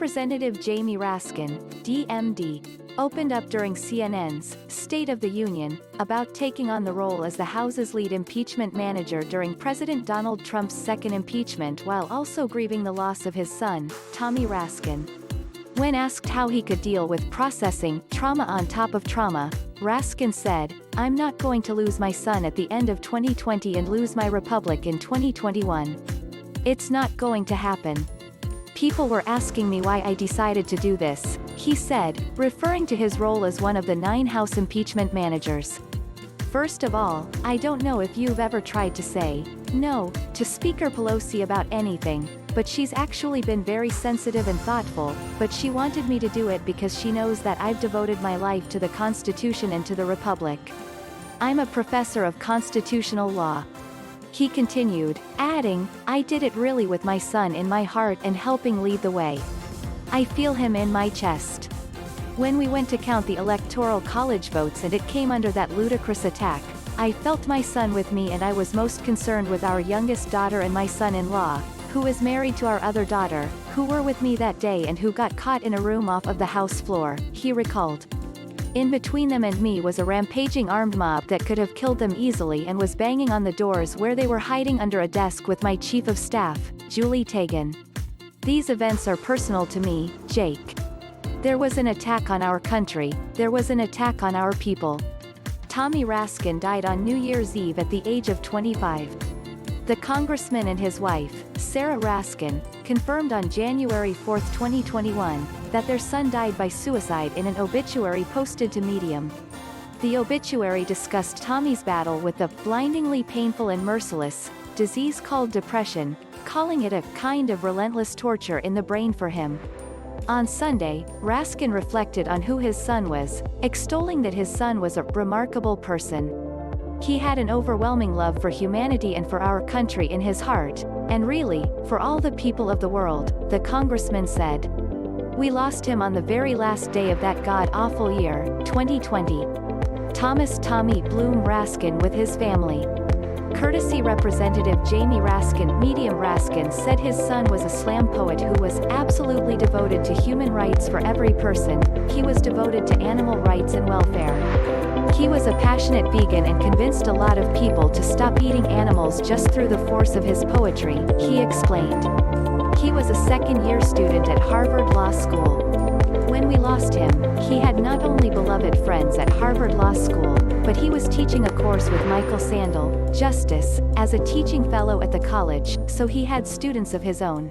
Representative Jamie Raskin, DMD, opened up during CNN's State of the Union about taking on the role as the House's lead impeachment manager during President Donald Trump's second impeachment while also grieving the loss of his son, Tommy Raskin. When asked how he could deal with processing trauma on top of trauma, Raskin said, "I'm not going to lose my son at the end of 2020 and lose my republic in 2021. It's not going to happen. People were asking me why I decided to do this," he said, referring to his role as one of the 9 House impeachment managers. "First of all, I don't know if you've ever tried to say no to Speaker Pelosi about anything, but she's actually been very sensitive and thoughtful, but she wanted me to do it because she knows that I've devoted my life to the Constitution and to the Republic. I'm a professor of constitutional law." He continued, adding, "I did it really with my son in my heart and helping lead the way. I feel him in my chest. When we went to count the electoral college votes and it came under that ludicrous attack, I felt my son with me, and I was most concerned with our youngest daughter and my son-in-law, who is married to our other daughter, who were with me that day and who got caught in a room off of the House floor," he recalled. "In between them and me was a rampaging armed mob that could have killed them easily and was banging on the doors where they were hiding under a desk with my chief of staff, Julie Tagen. These events are personal to me, Jake. There was an attack on our country, there was an attack on our people." Tommy Raskin died on New Year's Eve at the age of 25. The congressman and his wife, Sarah Raskin, confirmed on January 4, 2021, that their son died by suicide in an obituary posted to Medium. The obituary discussed Tommy's battle with the blindingly painful and merciless disease called depression, calling it a kind of relentless torture in the brain for him. On Sunday, Raskin reflected on who his son was, extolling that his son was a remarkable person. "He had an overwhelming love for humanity and for our country in his heart, and really, for all the people of the world," the congressman said. "We lost him on the very last day of that god-awful year, 2020. Thomas Tommy Bloom Raskin with his family." Courtesy Representative Jamie Raskin, MediumRaskin, said his son was a slam poet who was absolutely devoted to human rights for every person. He was devoted to animal rights and welfare. He was a passionate vegan and convinced a lot of people to stop eating animals just through the force of his poetry, he explained. He was a second-year student at Harvard Law School. When we lost him, he had not only beloved friends at Harvard Law School, but he was teaching a course with Michael Sandel, Justice, as a teaching fellow at the college, so he had students of his own.